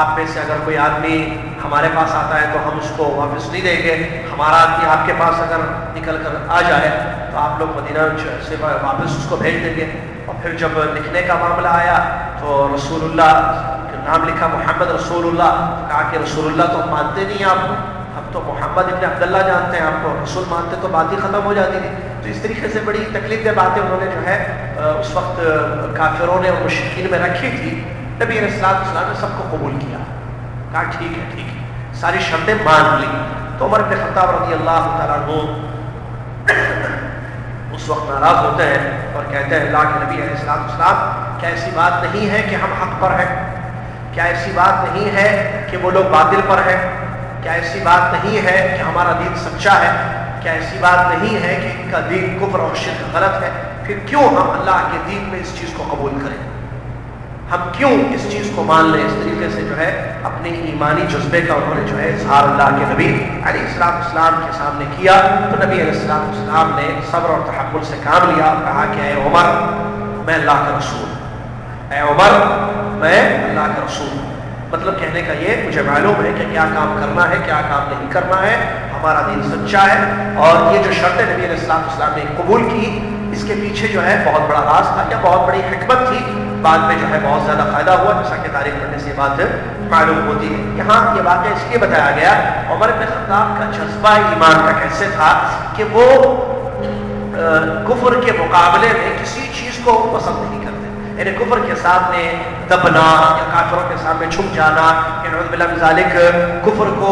آپ میں سے اگر کوئی آدمی ہمارے پاس آتا ہے تو ہم اس کو واپس نہیں دیں گے، ہمارا آدمی آپ کے پاس اگر نکل کر آ جائے تو آپ لوگ مدینہ سے واپس اس کو بھیج دیں گے، اور پھر جب لکھنے کا معاملہ آیا تو رسول اللہ نام لکھا محمد رسول اللہ، کہا کہ رسول اللہ تو ہم مانتے نہیں ہیں آپ کو، ہم تو محمد ابن عبداللہ جانتے ہیں، آپ کو رسول مانتے تو بات ہی ختم ہو جاتی تھی۔ تو اس طریقے سے بڑی تکلیف دہ باتیں انہوں نے جو ہے اس وقت کافروں نے اور مشرکین میں رکھی تھی۔ نبی علیہ السلام نے سب کو قبول کیا، کہا ٹھیک ہے، ساری شرطیں مان لی۔ تو عمر بن خطاب رضی اللہ تعالیٰ عنہ اس وقت ناراض ہوتے ہیں اور کہتے ہیں اللہ کے نبی علیہ السلام، کیا ایسی بات نہیں ہے کہ ہم حق پر ہیں؟ کیا ایسی بات نہیں ہے کہ وہ لوگ باطل پر ہیں؟ کیا ایسی بات نہیں ہے کہ ہمارا دین سچا ہے؟ کیا ایسی بات نہیں ہے کہ ان کا دین کفر اور شرک غلط ہے؟ پھر کیوں ہم اللہ کے دین میں اس چیز کو قبول کریں؟ ہم کیوں اس چیز کو مان لیں؟ اس طریقے سے جو ہے اپنے ایمانی جذبے کا انہوں نے جو ہے اظہار اللہ کے نبی علیہ السلام کے سامنے کیا۔ تو نبی علیہ السلام نے صبر اور تحمل سے کام لیا اور کہا کہ اے عمر، میں اللہ کا رسول ہوں، اے عمر میں اللہ کا رسول ہوں۔ مطلب کہنے کا یہ، مجھے معلوم ہے کہ کیا کام کرنا ہے، کیا کام نہیں کرنا ہے، ہمارا دین سچا ہے۔ اور یہ جو شرطیں نبی علیہ السلام نے قبول کی، اس کے پیچھے جو ہے بہت بڑا راز تھا یا بہت بڑی حکمت تھی، بعد میں جو ہے بہت زیادہ فائدہ ہوا، جیسا کہ تاریخ پڑھنے سے بات معلوم ہوتی ہے۔ یہاں یہ واقعہ اس لیے بتایا گیا، عمر بن خطاب کا جذبہ ایمان کا کیسے تھا کہ وہ کفر کے مقابلے میں کسی چیز کو پسند نہیں کرتے، یعنی کفر کے سامنے دبنا یا کافروں کے سامنے چھپ جانا، نعوذ باللہ من ذالک کفر کو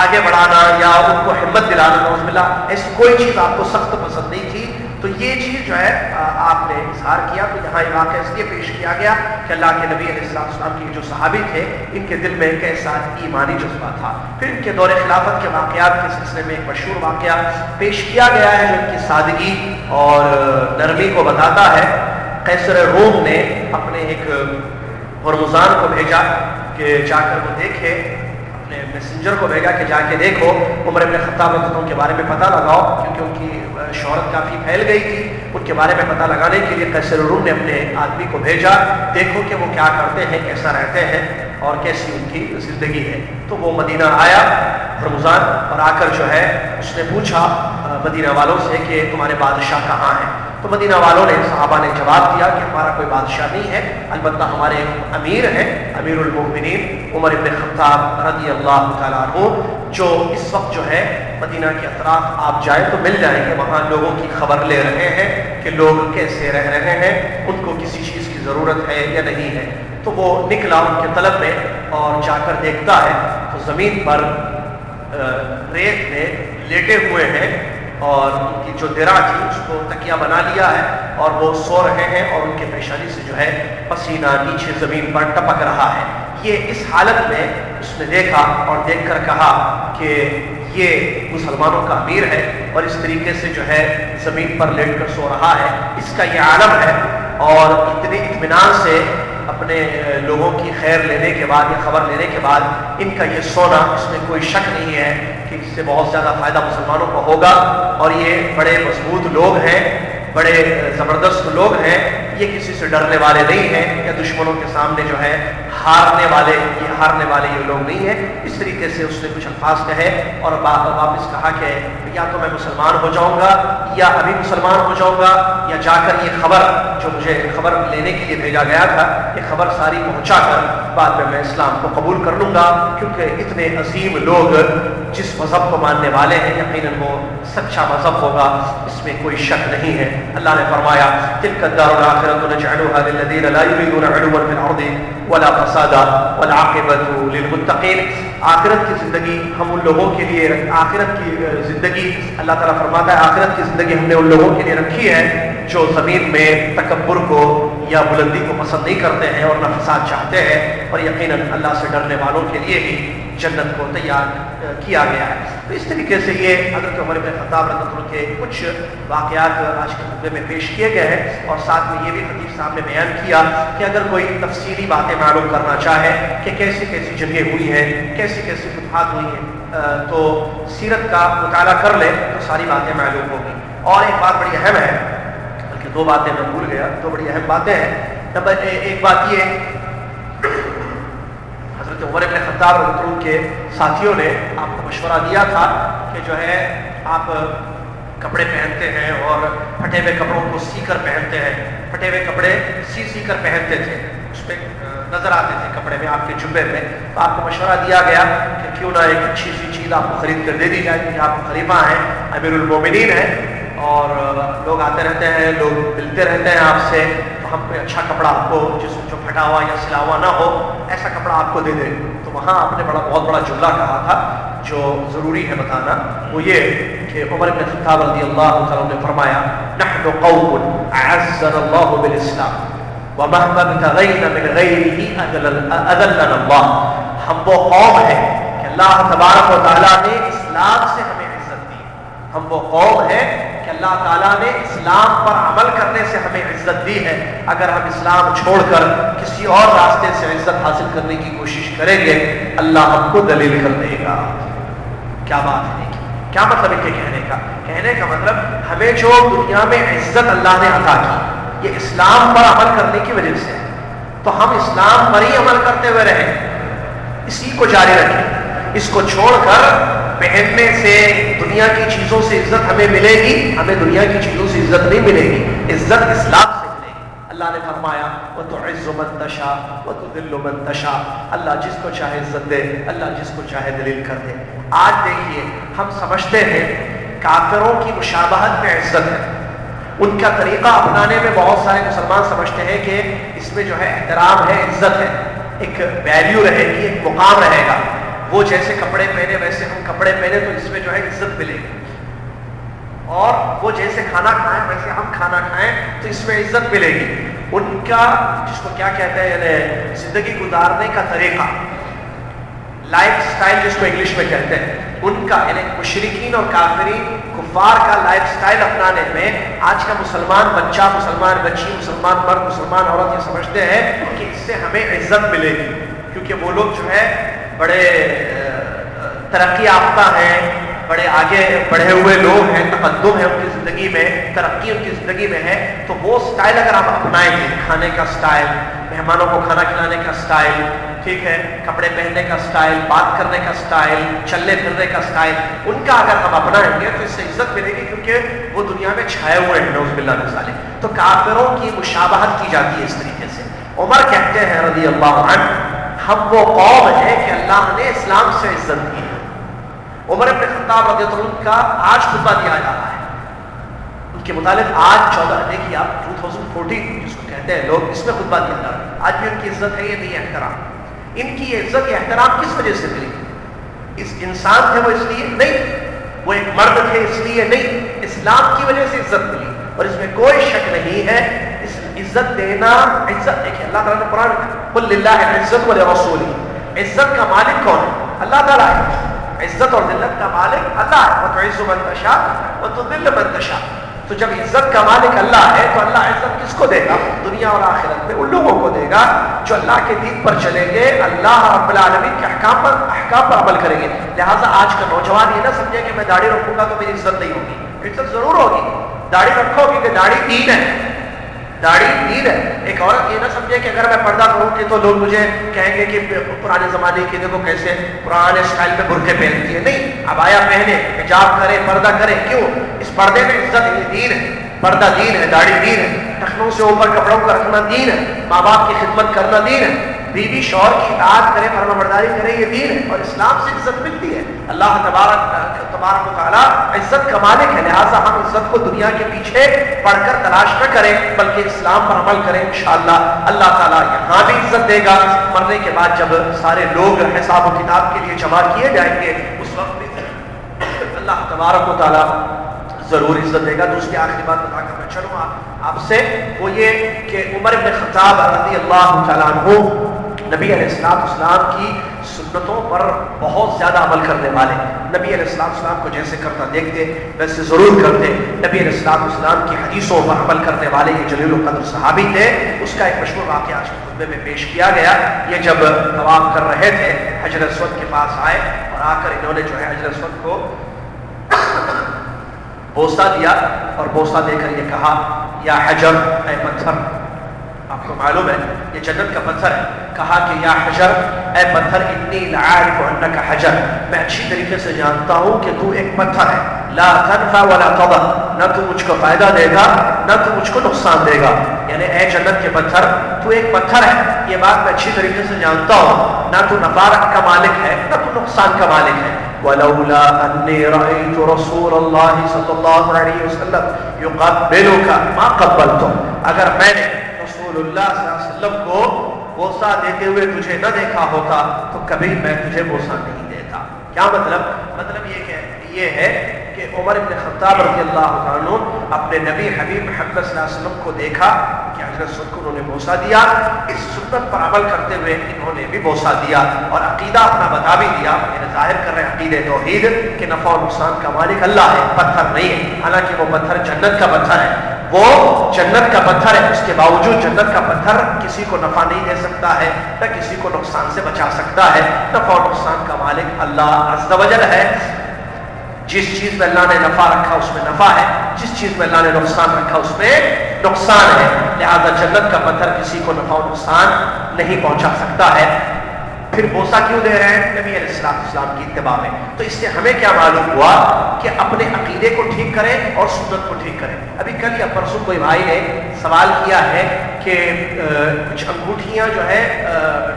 آگے بڑھانا یا ان کو ہمت دلانا، نعوذ باللہ ایسی کوئی چیز آپ کو سخت پسند نہیں تھی۔ تو یہ چیز جو ہے آپ نے اظہار کیا۔ تو یہاں یہ واقعہ اس لیے پیش کیا گیا کہ اللہ کے نبی علیہ السلام کے جو صحابی تھے، ان کے دل میں کیسا ایمانی جذبہ تھا۔ پھر ان کے دور خلافت کے واقعات کے سلسلے میں ایک مشہور واقعہ پیش کیا گیا ہے جو ان کی سادگی اور نرمی کو بتاتا ہے۔ قیصر روم نے اپنے ایک ہرمزان کو بھیجا کہ جا کر وہ دیکھے، اپنے میسنجر کو بھیجا کہ جا کے دیکھو عمر بن خطاب رضی اللہ عنہ کے بارے میں پتہ لگاؤ، کیونکہ ان کی شہرت کافی پھیل گئی تھی۔ ان کے بارے میں پتہ لگانے کے لیے قیصر روم نے اپنے آدمی کو بھیجا، دیکھو کہ وہ کیا کرتے ہیں، کیسا رہتے ہیں اور کیسی ان کی زندگی ہے۔ تو وہ مدینہ آیا ہرمزان، اور آ کر جو ہے اس نے پوچھا مدینہ والوں سے کہ تمہارے بادشاہ کہاں ہیں؟ تو مدینہ والوں نے، صحابہ نے جواب دیا کہ ہمارا کوئی بادشاہ نہیں ہے، البتہ ہمارے امیر ہیں، امیر المؤمنین عمر بن خطاب رضی اللہ تعالیٰ عنہ، جو اس وقت جو ہے مدینہ کے اطراف آپ جائیں تو مل جائیں گے، وہاں لوگوں کی خبر لے رہے ہیں کہ لوگ کیسے رہ رہے ہیں، ان کو کسی چیز کی ضرورت ہے یا نہیں ہے۔ تو وہ نکلا ان کے طلب میں اور جا کر دیکھتا ہے تو زمین پر ریت میں لیٹے ہوئے ہیں اور ان کی جو درع تھی اس کو تکیہ بنا لیا ہے اور وہ سو رہے ہیں اور ان کے پیشانی سے جو ہے پسینہ نیچے زمین پر ٹپک رہا ہے۔ یہ اس حالت میں اس نے دیکھا اور دیکھ کر کہا کہ یہ مسلمانوں کا امیر ہے اور اس طریقے سے جو ہے زمین پر لیٹ کر سو رہا ہے، اس کا یہ عالم ہے، اور اتنے اطمینان سے اپنے لوگوں کی خیر لینے کے بعد یا خبر لینے کے بعد ان کا یہ سونا، اس میں کوئی شک نہیں ہے کہ اس سے بہت زیادہ فائدہ مسلمانوں کو ہوگا، اور یہ بڑے مضبوط لوگ ہیں، بڑے زبردست لوگ ہیں، یہ کسی سے ڈرنے والے نہیں ہیں یا دشمنوں کے سامنے جو ہے ہارنے والے یہ لوگ نہیں ہیں۔ اس طریقے سے اس نے کچھ الفاظ کہے اور واپس کہا کہ یا تو میں مسلمان ہو جاؤں گا یا ابھی مسلمان ہو جاؤں گا، یا جا کر یہ خبر جو مجھے خبر لینے کے لیے بھیجا گیا تھا یہ خبر ساری پہنچا کر بعد میں اسلام کو قبول کر لوں گا، کیونکہ اتنے عظیم لوگ جس مذہب کو ماننے والے ہیں یقیناً وہ سچا مذہب ہوگا، اس میں کوئی شک نہیں ہے۔ اللہ نے فرمایا تلک الدار الآخرۃ نجعلها للذین لا یریدون علوا فی الارض ولا فسادا والعاقبۃ للمتقین۔ آخرت کی زندگی ہم ان لوگوں کے لیے، آخرت کی زندگی اللہ تعالیٰ فرماتا ہے آخرت کی زندگی ہم نے ان لوگوں کے لیے رکھی ہے جو زمین میں تکبر کو یا بلندی کو پسند نہیں کرتے ہیں اور نہ فساد چاہتے ہیں، اور یقیناً اللہ سے ڈرنے والوں کے لیے ہی جنت کو تیار کیا گیا ہے۔ تو اس طریقے سے یہ حضرت عمر بن خطاب رضی اللہ عنہ کے کچھ واقعات آج کے خطبے میں پیش کیے گئے ہیں، اور ساتھ میں یہ بھی خطیب صاحب نے بیان کیا کہ اگر کوئی تفصیلی باتیں معلوم کرنا چاہے کہ کیسی کیسی جنگیں ہوئی ہیں، کیسی کیسی فتوحات ہوئی ہیں، تو سیرت کا مطالعہ کر لے تو ساری باتیں معلوم ہوگی۔ اور ایک بات بڑی اہم ہے، بلکہ دو باتیں میں بھول گیا، دو بڑی اہم باتیں ہیں۔ نمبر ایک بات یہ، حضرت عمر بن خطاب رضی اللہ عنہ کے ساتھیوں نے آپ کو مشورہ دیا تھا کہ جو ہے آپ کپڑے پہنتے ہیں اور پھٹے ہوئے کپڑوں کو سی کر پہنتے ہیں، پھٹے ہوئے کپڑے سی کر پہنتے تھے، اس پہ نظر آتے تھے کپڑے میں، آپ کے جبے میں. تو آپ کو مشورہ دیا گیا کہ کیوں نہ ایک اچھی سی چیز آپ کو خرید کر دے دی جائے، کیونکہ آپ خلیفہ ہیں، امیر المومنین ہیں، اور لوگ آتے رہتے ہیں، لوگ ملتے رہتے ہیں آپ سے، تو ہم کوئی اچھا کپڑا آپ کو جس جو پھٹا ہوا یا سلا ہوا نہ ہو ایسا کپڑا آپ کو دے دیں. تو وہاں آپ نے بہت بڑا جملہ کہا تھا جو ضروری ہے بتانا، وہ یہ کہ عمر بن خطاب رضی اللہ تعالیٰ نے فرمایا نحن قوم اعزنا اللہ بالاسلام ومهما ابتغينا من غيره اذلنا اللہ. ہم وہ قوم ہیں کہ اللہ تبارک و تعالیٰ نے اسلام سے ہمیں عزت دی. ہم وہ قوم ہیں کہ اللہ تعالیٰ نے اسلام پر عمل کرنے سے ہمیں عزت دی ہے. اگر ہم اسلام چھوڑ کر کسی اور راستے سے عزت حاصل کرنے کی کوشش کریں گے اللہ ہم کو ذلیل کر دے گا. کیا بات ہے، کیا مطلب ہے کہنے کا مطلب ہمیں جو دنیا میں عزت اللہ نے عطا کی یہ اسلام پر عمل کرنے کی وجہ سے ہے. تو ہم اسلام پر ہی عمل کرتے ہوئے رہیں، اسی کو جاری رکھیں. اس کو چھوڑ کر پہننے سے دنیا کی چیزوں سے عزت ہمیں ملے گی، ہمیں دنیا کی چیزوں سے عزت نہیں ملے گی. عزت اسلام سے ملے گی. اللہ نے فرمایا وَتُعِزُّ مَن تَشَاءُ وَتُذِلُّ مَن تَشَاءُ. اللہ جس کو چاہے عزت دے، اللہ جس کو چاہے ذلیل کر دے. آج دیکھیے ہم سمجھتے ہیں کافروں کی مشابہت میں عزت ہے، ان کا طریقہ اپنانے میں بہت سارے مسلمان سمجھتے ہیں کہ اس میں جو ہے احترام ہے، عزت ہے، ایک ویلیو رہے گی، ایک مقام رہے گا. وہ جیسے کپڑے پہنے ویسے ہم کپڑے پہنے تو اس میں جو ہے عزت ملے گی، اور وہ جیسے کھانا کھائیں ویسے ہم کھانا کھائیں تو اس میں عزت ملے گی. ان کا جس کو کیا کہتے ہیں یعنی زندگی گزارنے کا طریقہ، لائف سٹائل جس کو انگلش میں کہتے ہیں، ان کا یعنی مشرکین اور کافرین کفار کا لائف سٹائل اپنانے میں آج کا مسلمان بچہ، مسلمان بچی، مسلمان مرد، مسلمان عورت یہ سمجھتے ہیں کہ اس سے ہمیں عزت ملے گی، کیونکہ وہ لوگ جو ہے بڑے ترقی یافتہ ہیں، بڑے آگے بڑھے ہوئے لوگ ہیں، تقدم ہے ان کی زندگی میں، ترقی ان کی زندگی میں ہے. تو وہ سٹائل اگر آپ اپنائیں گے، کھانے کا سٹائل، مہمانوں کو کھانا کھلانے کا سٹائل، ٹھیک ہے، کپڑے پہننے کا سٹائل، بات کرنے کا سٹائل، چلنے پھرنے کا سٹائل، ان کا اگر ہم اپنائیں گے تو اس سے عزت ملے گی، کیونکہ وہ دنیا میں چھائے ہوئے ہیں نعوذ باللہ من ذالک. تو کافروں کی مشابہت کی جاتی ہے اس طریقے سے. عمر کہتے ہیں رضی اللہ عنہ ہم وہ قوم ہیں کہ اللہ نے اسلام سے عزت دی. عمر بن خطاب رضی اللہ عنہ کا آج خطبہ دیا جا رہا ہے ان کے متعلق. آج 14 دیکھیے آپ 2014 جس کو کہتے ہیں لوگ، اس میں خطبہ دیا جا رہا ہے. آج بھی ان کی عزت ہے یا نہیں ہے؟ احترام. ان کی عزت یا احترام کس وجہ سے ملی؟ اس انسان تھے وہ اس لیے نہیں، وہ ایک مرد تھے اس لیے نہیں، اسلام کی وجہ سے عزت ملی. اور اس میں کوئی شک نہیں ہے اس عزت دینا، عزت دیکھیں اللہ تعالیٰ نے قرآن میں قل للہ العزت ولرسولہ، عزت کا مالک کون ہے؟ اللہ تعالیٰ ہے. عزت اور ذلت کا مالک اللہ ہے. وتعز من تشاء وتذل من تشاء. تو جب عزت کا مالک اللہ ہے تو اللہ عزت کس کو دے گا؟ دنیا اور آخرت میں ان لوگوں کو دے گا جو اللہ کے دین پر چلیں گے، اللہ رب العالمین کے احکام پر عمل کریں گے. لہٰذا آج کا نوجوان یہ نہ سمجھے کہ میں داڑھی رکھوں گا تو میری عزت نہیں ہوگی. عزت ضرور ہوگی، داڑھی رکھو گی کہ داڑھی دین ہے، داڑھی دین ہے. ایک عورت یہ نہ سمجھے کہ اگر میں پردہ کروں گی تو لوگ مجھے کہیں گے کہ پرانے زمانے کی دیکھو کیسے پرانے اسٹائل میں برقعے پہنتی ہے. نہیں، عبایا پہنے، حجاب کرے، پردہ کرے. کیوں؟ اس پردے میں عزت ہے، دین ہے. پردہ دین ہے، داڑھی دین ہے، ٹخنوں سے اوپر کپڑوں کو رکھنا دین ہے، ماں باپ کی خدمت کرنا دین ہے، بیوی شوہر کی اطاعت کرے، فرما برداری کرے، یہ دین ہے. اور اسلام سے عزت ملتی ہے. اللہ تبارک و تعالیٰ عزت کا مالک ہے. لہٰذا ہم عزت کو دنیا کے پیچھے پڑھ کر تلاش نہ کریں بلکہ اسلام پر عمل کریں. انشاءاللہ اللہ تعالیٰ یہاں بھی عزت دے گا. مرنے کے بعد جب سارے لوگ حساب و کتاب کے لیے جمع کیے جائیں گے اس وقت بھی اللہ تبارک و تعالیٰ ضرور عزت دے گا. دوسری آخری بات بتا کر میں چلوں آپ سے، وہ یہ کہ عمر بن خطاب رضی اللہ تعالیٰ عنہ نبی علیہ السلام کی سنتوں پر بہت زیادہ عمل کرنے والے، نبی علیہ السلام کو جیسے کرتا دیکھتے ویسے ضرور کرتے. نبی علیہ السلام کی حدیثوں پر عمل کرنے والے یہ جلیل القدر صحابی تھے. اس کا ایک مشہور واقعہ آج کے خطبے میں پیش کیا گیا. یہ جب طواف کر رہے تھے حجر اسود کے پاس آئے اور آ کر انہوں نے جو ہے حجر اسود کو بوسہ دیا اور بوسہ دے کر یہ کہا یا حجر، اے پتھر. آپ کو معلوم ہے یہ جنت کا پتھر ہے. کہا کہ یا حجر، اے پتھر، انی لعارف انک حجر، میں اچھی طریقے سے جانتا ہوں کہ تو ایک پتھر ہے، لا تنفع ولا تضر، نہ تو مجھ کو فائدہ دے گا نہ تو مجھ کو نقصان دے گا، یعنی اے جنت کے پتھر تو ایک پتھر ہے، یہ بات میں اچھی طریقے سے جانتا ہوں، نہ تو نفع کا مالک ہے نہ تو نقصان کا مالک ہے۔ ولولا انی رأیت رسول اللہ صلی اللہ علیہ وسلم یقبلک ما قبلتہ، اگر میں نے رسول اللہ صلی اللہ علیہ وسلم کو بوسہ دیتے ہوئے تجھے نہ دیکھا ہوتا تو کبھی میں تجھے بوسہ نہیں دیتا۔ کیا مطلب؟ مطلب یہ ہے کہ عمر بن خطاب رضی اللہ عنہ اپنے نبی حبیب محمد صلی اللہ علیہ وسلم کو دیکھا کہ حضرت سن کو انہوں نے بوسہ دیا، اس سنت پر عمل کرتے ہوئے انہوں نے بھی بوسہ دیا اور عقیدہ اپنا بتا بھی دیا، یعنی ظاہر کر رہے ہیں عقیدہ توحید کہ نفع و نقصان کا مالک اللہ ہے، پتھر نہیں ہے، حالانکہ وہ پتھر جنت کا پتھر ہے، وہ جنت کا پتھر ہے، اس کے باوجود جنت کا پتھر کسی کو نفع نہیں دے سکتا ہے نہ کسی کو نقصان سے بچا سکتا ہے، نفع و نقصان کا مالک اللہ عز و جل ہے۔ جس چیز میں اللہ نے نفع رکھا اس میں نفع ہے، جس چیز میں اللہ نے نقصان رکھا اس میں نقصان ہے، لہذا جنت کا پتھر کسی کو نفع و نقصان نہیں پہنچا سکتا ہے۔ پھر بوسہ کیوں دے رہے ہیں؟ نبی علیہ السلام کی اتباع میں۔ تو اس سے ہمیں کیا معلوم ہوا کہ اپنے عقیدے کو ٹھیک کریں اور سنت کو ٹھیک کریں۔ ابھی کل یا پرسوں کوئی بھائی نے سوال کیا ہے کہ کچھ انگوٹھیاں جو ہے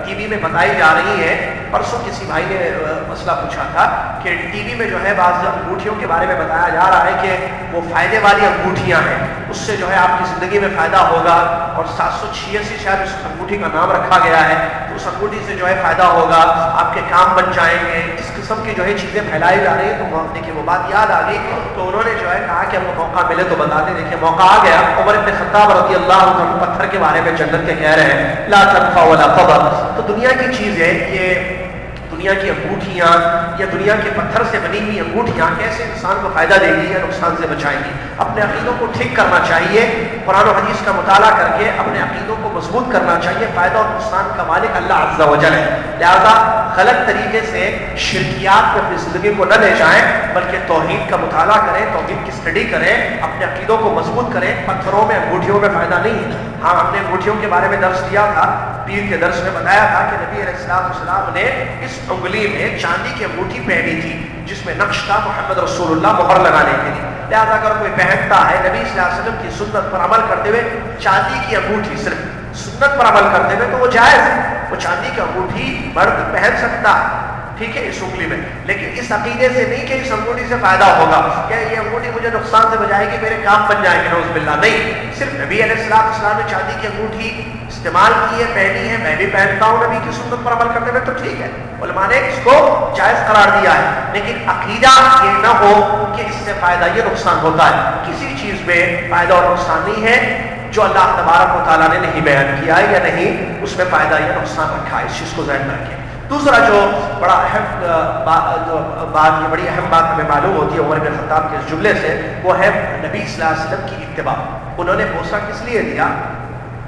ٹی وی میں بتائی جا رہی ہیں، پرسوں کسی بھائی نے مسئلہ پوچھا تھا کہ ٹی وی میں جو ہے بعض انگوٹھیوں کے بارے میں بتایا جا رہا ہے کہ وہ فائدے والی انگوٹھیاں ہیں، اس سے جو ہے آپ کی زندگی میں فائدہ ہوگا، اور 786 شاید اس انگوٹھی کا نام رکھا گیا ہے، تو اس انگوٹھی سے جو ہے فائدہ ہوگا، آپ کے کام بن جائیں گے، اس قسم کی جو ہے چیزیں پھیلائی جا رہی ہیں۔ تو دیکھیں وہ بات یاد آ گئی، تو انہوں نے جو ہے کہا کہ ہم کو موقع ملے تو بتا دیں۔ دیکھیں موقع آ گیا، عمر بن خطاب رضی اللہ عنہ پتھر کے بارے میں جنت کے کہہ رہے ہیں لا تنفع ولا تضر۔ تو دنیا کی چیز ہے یہ، دنیا کی انگوٹھیاں یا دنیا کے پتھر سے بنی ہوئی انگوٹھیاں کیسے انسان کو فائدہ دے گی یا نقصان سے بچائیں گی؟ اپنے عقیدوں کو ٹھیک کرنا چاہیے، قرآن و حدیث کا مطالعہ کر کے اپنے عقیدوں کو مضبوط کرنا چاہیے۔ فائدہ اور نقصان کا مالک اللہ عز و جل ہے، لہذا غلط طریقے سے شرکیات میں اپنی زندگی کو نہ لے جائیں، بلکہ توحید کا مطالعہ کریں، توحید کی اسٹڈی کریں، اپنے عقیدوں کو مضبوط کریں۔ پتھروں میں انگوٹھیوں میں فائدہ نہیں ہے۔ ہاں ہم نے انگوٹھیوں کے بارے میں درس دیا تھا، پیر کے درس میں بتایا تھا کہ نبی علیہ السلام نے اس انگلی میں چاندی کی انگوٹھی پہنی تھی جس میں نقش تھا محمد رسول اللہ مہر لگانے کے لیے، لہذا اگر کوئی پہنتا ہے نبی صلی اللہ علیہ وسلم کی سنت پر عمل کرتے ہوئے چاندی کی انگوٹھی، صرف سنت پر عمل کرتے ہوئے، تو وہ جائز ہے، وہ چاندی کی انگوٹھی مرد پہن سکتا ہے، ٹھیک ہے، اس انگلی میں، لیکن اس عقیدے سے نہیں کہ اس انگوٹھی سے فائدہ ہوگا، کہ یہ انگوٹھی مجھے نقصان سے بچائے گی، میرے کام بن جائیں گے، نعوذ باللہ، نہیں۔ صرف نبی علیہ السلام نے چاندی کی انگوٹھی استعمال کی ہے، پہنی ہے، میں بھی پہنتا ہوں نبی کی سنت پر عمل کرتے ہوئے، تو ٹھیک ہے، علماء نے اس کو جائز قرار دیا ہے، لیکن عقیدہ یہ نہ ہو کہ اس سے فائدہ یہ نقصان ہوتا ہے۔ کسی چیز میں فائدہ اور نقصان نہیں ہے جو اللہ تبارک و تعالیٰ نے نہیں بیان کیا ہے یا نہیں اس میں فائدہ یا نقصان رکھا ہے، اس چیز کو ذہن میں رکھیں۔ دوسرا جو بڑا اہم بات، یہ بڑی اہم بات ہمیں معلوم ہوتی ہے عمر بن خطاب کے اس جملے سے، وہ ہے نبی صلی اللہ علیہ وسلم کی اتباع۔ انہوں نے بوسہ کس لیے دیا؟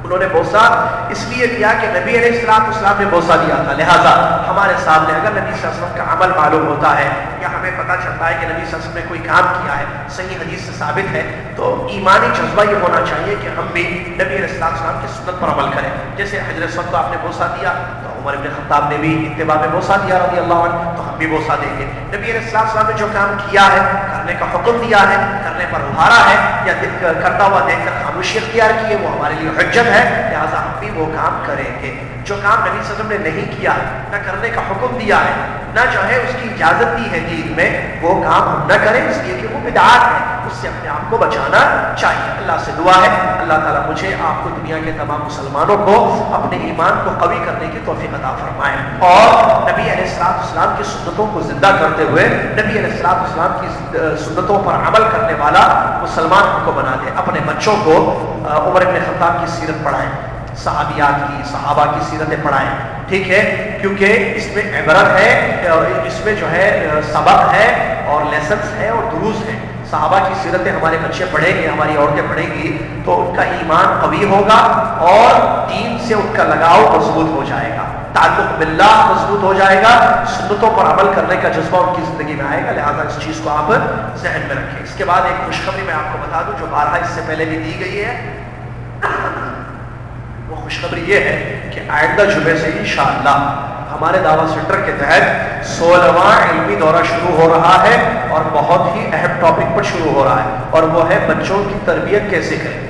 انہوں نے بوسہ اس لیے دیا کہ نبی علیہ السلام نے بوسہ دیا تھا، لہٰذا ہمارے سامنے اگر نبی صلی اللہ علیہ وسلم کا عمل معلوم ہوتا ہے یا ہمیں پتہ چلتا ہے کہ نبی صلی اللہ علیہ وسلم نے کوئی کام کیا ہے، صحیح حدیث سے ثابت ہے، تو ایمانی جذبہ یہ ہونا چاہیے کہ ہم بھی نبی علیہ السلام کی سنت پر عمل کریں۔ جیسے حضرت صلی کو آپ نے بوسہ دیا تو عمر بن خطاب نے بھی اتباع میں بوسہ دیا رضی اللہ عنہ، تو ہم بھی بوسہ دیں گے۔ نبی علیہ السلام نے جو کام کیا ہے، کرنے کا حکم دیا ہے، کرنے پر ابھارا ہے، یا کرتا ہوا دیکھ کر خاموشی اختیار کی ہے، وہ ہمارے لیے حجت ہے، لہٰذا ہم بھی وہ کام کریں گے۔ جو کام نبی صلی اللہ علیہ وسلم نے نہیں کیا، نہ کرنے کا حکم دیا ہے، نہ جو ہے اس کی اجازت دی ہے دین میں، وہ کام ہم نہ کریں، اس لیے کہ وہ بدعات ہے، اس سے اپنے آپ کو بچانا چاہیے۔ اللہ سے دعا ہے اللہ تعالیٰ مجھے آپ کو دنیا کے تمام مسلمانوں کو اپنے ایمان کو قوی کرنے کی توفیق عطا فرمائے، اور نبی علیہ السلام کی سنتوں کو زندہ کرتے ہوئے نبی علیہ السلام کی سنتوں پر عمل کرنے والا مسلمان کو بنا دے۔ اپنے بچوں کو عمر بن خطاب کی سیرت پڑھائیں، صحابیات کی، صحابہ کی سیرتیں پڑھائیں، ٹھیک ہے، کیونکہ اس میں عبرت ہے، اس میں جو ہے سبق ہے اور لیسنس ہے اور دروس ہے۔ صحابہ کی سیرتیں ہمارے بچے پڑھیں گے، ہماری عورتیں پڑھیں گی، تو ان کا ایمان قوی ہوگا اور دین سے ان کا لگاؤ مضبوط ہو جائے گا، تعلق باللہ مضبوط ہو جائے گا، سنتوں پر عمل کرنے کا جذبہ ان کی زندگی میں آئے گا، لہذا اس چیز کو آپ ذہن میں رکھیں۔ اس کے بعد ایک خوشخبری میں آپ کو بتا دوں جو بارہا اس سے پہلے بھی دی گئی ہے، وہ خوشخبری یہ ہے کہ آئندہ جمعے سے انشاءاللہ ہمارے دعویٰ سینٹر کے تحت 16واں علمی دورہ شروع ہو رہا ہے اور بہت ہی اہم ٹاپک پر شروع ہو رہا ہے، اور وہ ہے بچوں کی تربیت کیسے کریں۔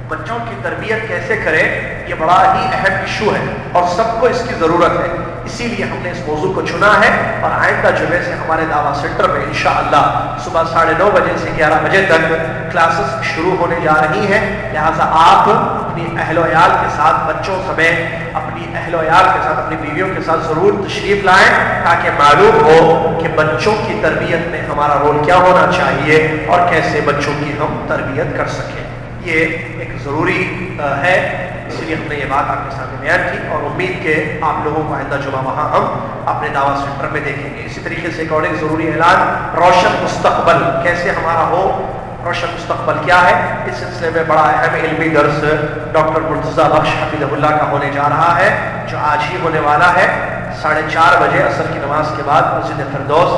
بچوں کی تربیت کیسے کریں یہ بڑا ہی اہم ایشو ہے اور سب کو اس کی ضرورت ہے، اسی لیے ہم نے اس موضوع کو چنا ہے، اور آئندہ جمعے سے ہمارے دعویٰ سینٹر میں انشاءاللہ صبح 9:30 بجے سے 11 بجے تک کلاسز شروع ہونے جا رہی ہیں، لہٰذا آپ اپنی اہل و عیال کے ساتھ، بچوں سمیت اپنی اہل و عیال کے ساتھ، اپنی بیویوں کے ساتھ ضرور تشریف لائیں تاکہ معلوم ہو کہ بچوں کی تربیت میں ہمارا رول کیا ہونا چاہیے اور کیسے بچوں کی ہم تربیت کر سکیں۔ یہ ایک ضروری ہے، اسی لیے ہم نے یہ بات آپ کے سامنے بیان کی، اور امید کہ آپ لوگوں کو آئندہ جمعہ وہاں ہم اپنے دعویٰ سینٹر میں دیکھیں گے۔ اسی طریقے سے ایک اور ایک ضروری اعلان، روشن مستقبل کیسے ہمارا ہو، روشن مستقبل کیا ہے، اس سلسلے میں بڑا اہم علمی درس ڈاکٹر مرتضیٰ بخش حفظہ اللہ کا ہونے جا رہا ہے، جو آج ہی ہونے والا ہے 4:30 بجے عصر کی نماز کے بعد مسجد فردوس،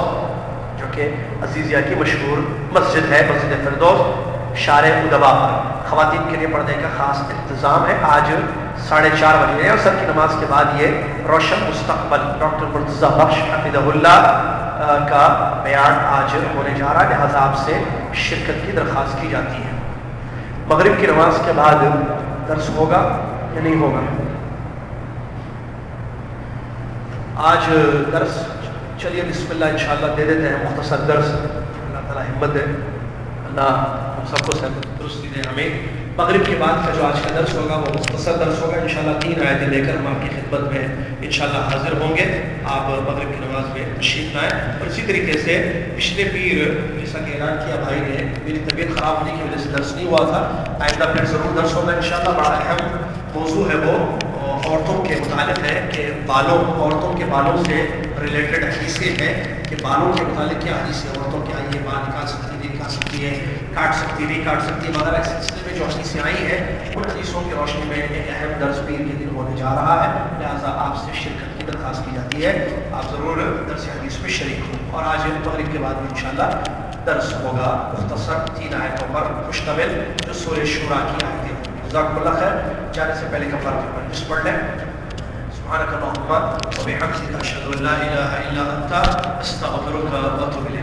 جو کہ عزیزیہ کی مشہور مسجد ہے، مسجد فردوس شارع ادبا پر خواتین کے لیے پردے کا خاص انتظام ہے۔ آج 4:30 بجے عصر کی نماز کے بعد یہ روشن مستقبل ڈاکٹر مرتضیٰ بخش حفظہ اللہ کا بیان آج ہونے جا رہا ہے، لہٰذا آپ سے شرکت کی درخواست کی جاتی ہے۔ مغرب کی نماز کے بعد درس ہوگا یا نہیں ہوگا؟ آج درس چلیے بسم اللہ انشاءاللہ دے دیتے ہیں، مختصر درس، اللہ تعالیٰ ہمت دے، اللہ ہم سب کو درستی دے ہمیں۔ مغرب کے بعد کا جو آج کا درس ہوگا وہ مختصر درس ہوگا، انشاءاللہ 3 آیتیں لے کر ہم آپ کی خدمت میں انشاءاللہ حاضر ہوں گے، آپ مغرب کی نماز میں تشریف لائیں۔ اور اسی طریقے سے پچھلے پیر جیسا کہ اعلان کیا بھائی نے، میری طبیعت خراب ہونے کی وجہ سے درس نہیں ہوا تھا، آئندہ پھر ضرور درس ہوگا انشاءاللہ۔ بڑا اہم موضوع ہے، وہ عورتوں کے متعلق ہے کہ عورتوں کے بالوں سے ریلیٹڈ حدیثیں ہیں کہ بالوں کے متعلق کیا حدیث ہے، عورتوں کیا یہ بال نکال سکتی نہیں نکال سکتی ہے، کاٹ سکتی نہیں کاٹ سکتی وغیرہ، اس سلسلے میں جو حدیثیں آئی ہیں ان حدیثوں کی روشنی میں ایک اہم درس پیر کے دن ہونے جا رہا ہے، لہٰذا آپ سے شرکت کی درخواست کی جاتی ہے، آپ ضرور درس حدیث میں شریک ہوں۔ اور آج مغرب کے بعد بھی انشاءاللہ درس ہوگا مختصر 3 آیتوں پر مشتمل جو سورہ شورا کی آیتیں ہیں۔ جزاکم اللہ خیر۔ جانے سے پہلے کفارۃ المجلس پڑھ لیں۔ سبحانک اللہم و بحمدک اشہد ان لا الہ الا انت استغفرک و اتوب الیک۔